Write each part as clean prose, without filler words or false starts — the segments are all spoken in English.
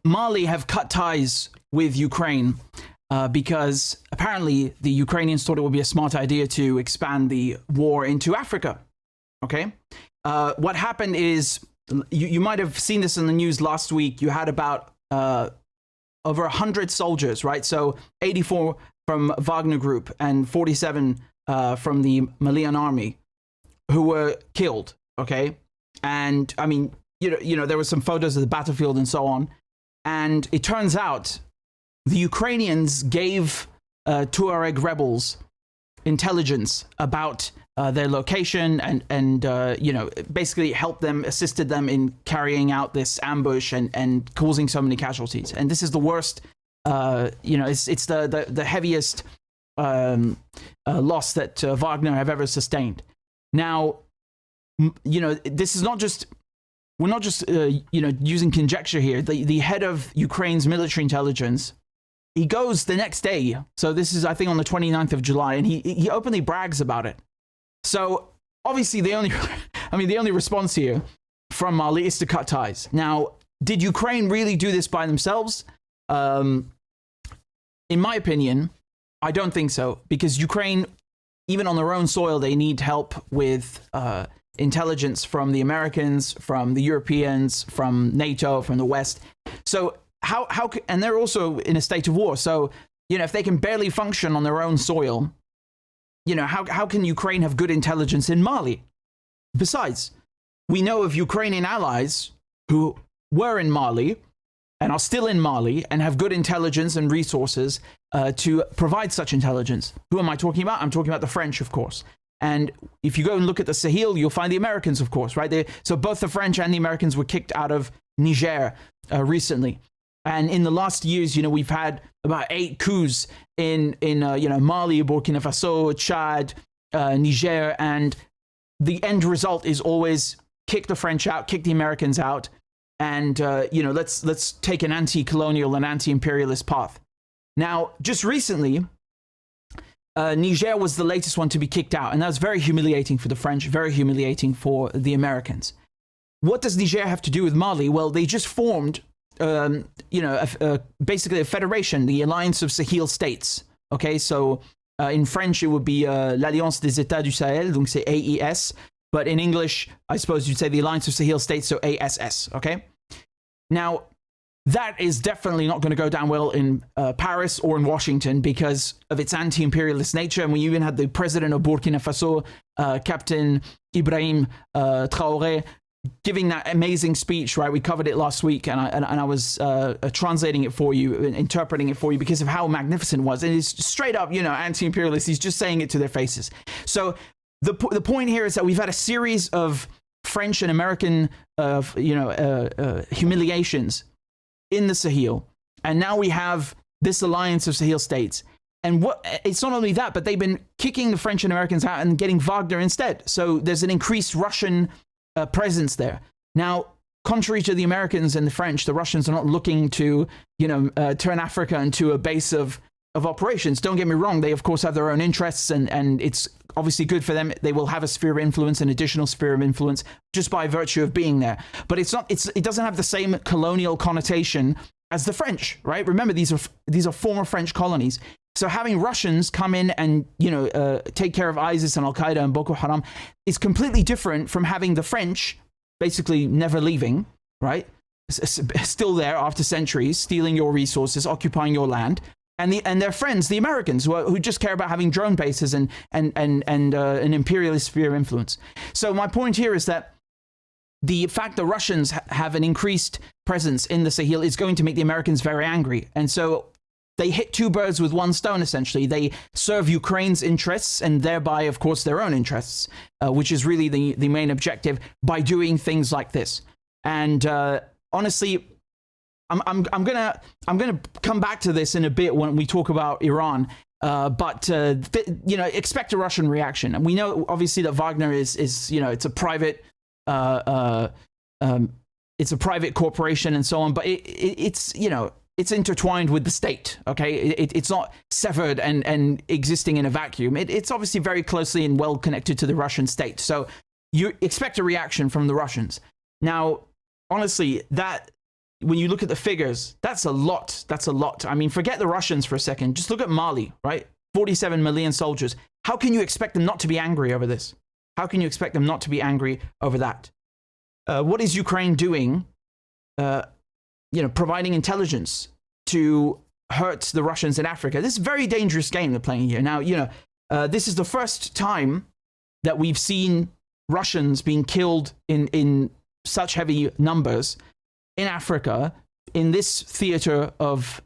Mali have cut ties with Ukraine because apparently the Ukrainians thought it would be a smart idea to expand the war into Africa. Okay? What happened is, you might have seen this in the news last week. You had about over 100 soldiers, right? So 84 from Wagner Group and 47 from the Malian army who were killed, okay? And I mean, you know, there were some photos of the battlefield and so on. And it turns out the Ukrainians gave Tuareg rebels intelligence about their location and you know, basically helped them, assisted them in carrying out this ambush and causing so many casualties. And this is the worst, you know, it's the heaviest loss that Wagner have ever sustained. Now, you know, this is not just, we're not just, you know, using conjecture here. The head of Ukraine's military intelligence, he goes the next day. So this is, I think, on the 29th of July, and he openly brags about it. So obviously the only, I mean, the only response here from Mali is to cut ties. Now, did Ukraine really do this by themselves? In my opinion, I don't think so, because Ukraine, even on their own soil, they need help with intelligence from the Americans, from the Europeans, from NATO, from the West. So how and they're also in a state of war. So, you know, if they can barely function on their own soil, you know, how can Ukraine have good intelligence in Mali? Besides, we know of Ukrainian allies who were in Mali and are still in Mali and have good intelligence and resources to provide such intelligence. Who am I talking about? I'm talking about the French, of course. And if you go and look at the Sahel, you'll find the Americans, of course, right? So both the French and the Americans were kicked out of Niger recently. And in the last years, you know, we've had about 8 coups in you know, Mali, Burkina Faso, Chad, Niger, and the end result is always kick the French out, kick the Americans out, and you know, let's take an anti-colonial and anti-imperialist path. Now, just recently, Niger was the latest one to be kicked out, and that was very humiliating for the French, very humiliating for the Americans. What does Niger have to do with Mali? Well, they just formed you know, basically a federation, the Alliance of Sahel States. Okay, so in French it would be l'Alliance des États du Sahel, donc c'est AES, but in English, I suppose you'd say the Alliance of Sahel States, so ASS. Okay, now that is definitely not going to go down well in Paris or in Washington because of its anti-imperialist nature. And we even had the president of Burkina Faso, Captain Ibrahim Traoré, giving that amazing speech, right? We covered it last week, and I was translating it for you, interpreting it for you, because of how magnificent it was. And it's straight up, you know, anti-imperialist. He's just saying it to their faces. So the point here is that we've had a series of French and American, you know, humiliations in the Sahel, and now we have this alliance of Sahel states. And it's not only that, but they've been kicking the French and Americans out and getting Wagner instead. So there's an increased Russian presence there. Now, contrary to the Americans and the French, the Russians are not looking to, you know, turn Africa into a base of operations. Don't get me wrong. They, of course, have their own interests, and it's obviously good for them. They will have a sphere of influence, an additional sphere of influence, just by virtue of being there. But it doesn't have the same colonial connotation as the French, right? Remember, these are former French colonies. So having Russians come in and, you know, take care of ISIS and Al-Qaeda and Boko Haram is completely different from having the French basically never leaving, right? Still there after centuries, stealing your resources, occupying your land, and their friends, the Americans, who just care about having drone bases and an imperialist sphere of influence. So my point here is that the fact that Russians have an increased presence in the Sahel is going to make the Americans very angry. And so they hit 2 birds with 1 stone, essentially. They serve Ukraine's interests and thereby, of course, their own interests, which is really the main objective, by doing things like this. And honestly, I'm gonna come back to this in a bit when we talk about Iran. But you know, expect a Russian reaction. And we know obviously that Wagner is you know, it's a private corporation and so on. But it's you know, it's intertwined with the state, okay? It's not severed and existing in a vacuum. It's obviously very closely and well connected to the Russian state. So you expect a reaction from the Russians. Now, honestly, that when you look at the figures, that's a lot. That's a lot. I mean, forget the Russians for a second. Just look at Mali, right? 47 million soldiers. How can you expect them not to be angry over this? How can you expect them not to be angry over that? What is Ukraine doing? Providing intelligence to hurt the Russians in Africa. This is a very dangerous game they're playing here. Now, this is the first time that we've seen Russians being killed in such heavy numbers in Africa, in this theater of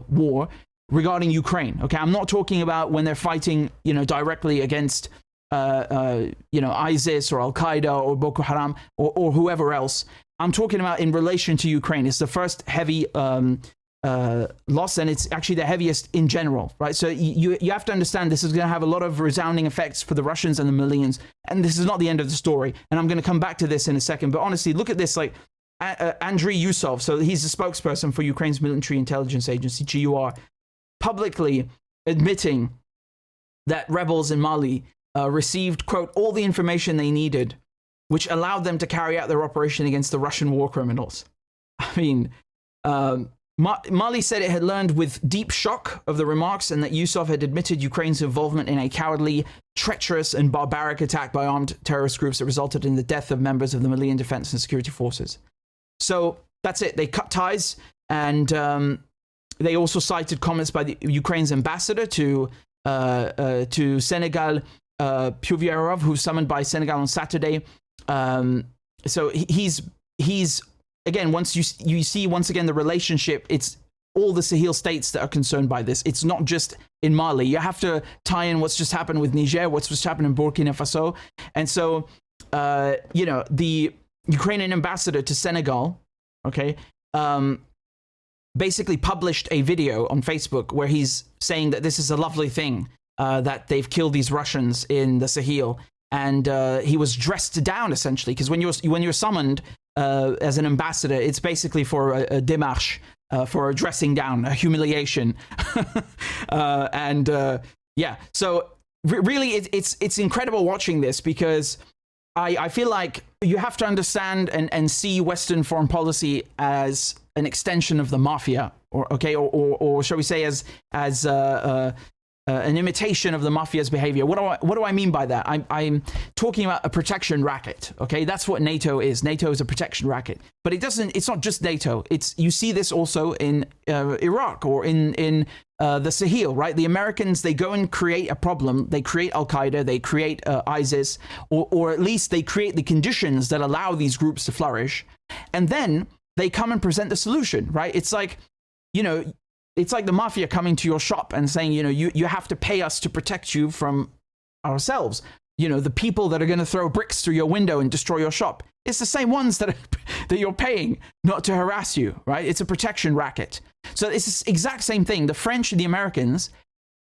war regarding Ukraine. Okay, I'm not talking about when they're fighting, directly against, ISIS or Al Qaeda or Boko Haram or whoever else. I'm talking about in relation to Ukraine. It's the first heavy loss, and it's actually the heaviest in general, right? So you have to understand this is going to have a lot of resounding effects for the Russians and the millions, and this is not the end of the story. And I'm going to come back to this in a second. But honestly, look at this, like Andriy Yusov, so he's the spokesperson for Ukraine's military intelligence agency, GUR, publicly admitting that rebels in Mali received, quote, all the information they needed, which allowed them to carry out their operation against the Russian war criminals. I mean, Mali said it had learned with deep shock of the remarks, and that Yusov had admitted Ukraine's involvement in a cowardly, treacherous, and barbaric attack by armed terrorist groups that resulted in the death of members of the Malian Defense and Security Forces. So that's it. They cut ties, and they also cited comments by the Ukraine's ambassador to Senegal, Puvyarov, who was summoned by Senegal on Saturday. So he's again, once you see once again the relationship, it's all the Sahel states that are concerned by this. It's not just in Mali. You have to tie in what's just happened with Niger, what's just happened in Burkina Faso. And so, the Ukrainian ambassador to Senegal, okay, basically published a video on Facebook where he's saying that this is a lovely thing, that they've killed these Russians in the Sahel. And he was dressed down, essentially, because when you're summoned as an ambassador, it's basically for a démarche, for a dressing down, a humiliation. So really, it's incredible watching this, because I feel like you have to understand and see Western foreign policy as an extension of the mafia, or shall we say as an imitation of the mafia's behavior. What do I mean by that? I'm talking about a protection racket. Okay, that's what NATO is. NATO is a protection racket, but it's not just NATO. You see this also in Iraq or in the Sahel, right? The Americans, they go and create a problem. They create Al Qaeda. They create ISIS, or at least they create the conditions that allow these groups to flourish, and then they come and present the solution, right? It's like, it's like the mafia coming to your shop and saying, you have to pay us to protect you from ourselves. The people that are going to throw bricks through your window and destroy your shop. It's the same ones that you're paying not to harass you, right? It's a protection racket. So it's the exact same thing. The French and the Americans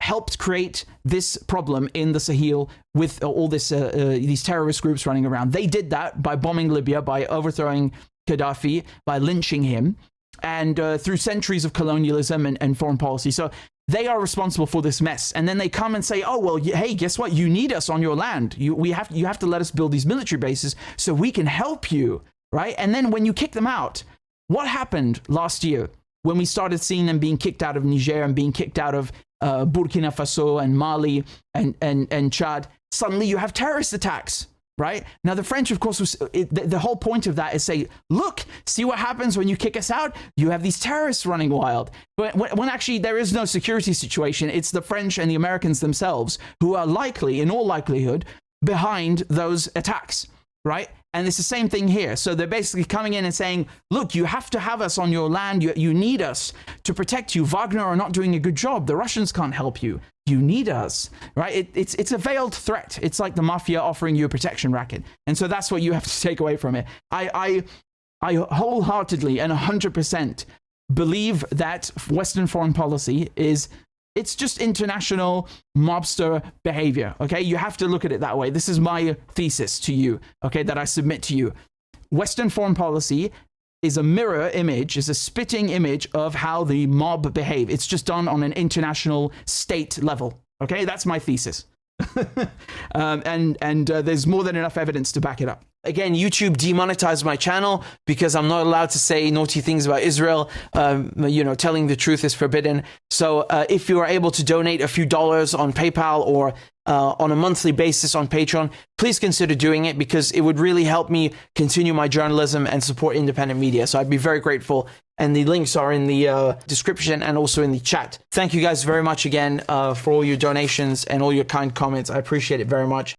helped create this problem in the Sahel with all these terrorist groups running around. They did that by bombing Libya, by overthrowing Gaddafi, by lynching him, and through centuries of colonialism and foreign policy. So they are responsible for this mess. And then they come and say, oh, well, hey, guess what? You need us on your land. You have to let us build these military bases so we can help you, right? And then when you kick them out, what happened last year when we started seeing them being kicked out of Niger and being kicked out of Burkina Faso and Mali and Chad? Suddenly you have terrorist attacks. Right? Now, the French, of course, the whole point of that is say, look, see what happens when you kick us out? You have these terrorists running wild. But when actually there is no security situation, it's the French and the Americans themselves who are likely, in all likelihood, behind those attacks, right? And it's the same thing here. So they're basically coming in and saying, look, you have to have us on your land. You need us to protect you. Wagner are not doing a good job. The Russians can't help you. You need us, right? It's a veiled threat. It's like the mafia offering you a protection racket. And so that's what you have to take away from it. I wholeheartedly and 100% believe that Western foreign policy it's just international mobster behavior, okay? You have to look at it that way. This is my thesis to you, okay, that I submit to you. Western foreign policy is a mirror image, is a spitting image of how the mob behave. It's just done on an international state level, okay? That's my thesis. And there's more than enough evidence to back it up. Again, YouTube demonetized my channel because I'm not allowed to say naughty things about Israel. You know, telling the truth is forbidden. So if you are able to donate a few dollars on PayPal or on a monthly basis on Patreon, please consider doing it, because it would really help me continue my journalism and support independent media. So I'd be very grateful. And the links are in the description and also in the chat. Thank you guys very much again for all your donations and all your kind comments. I appreciate it very much.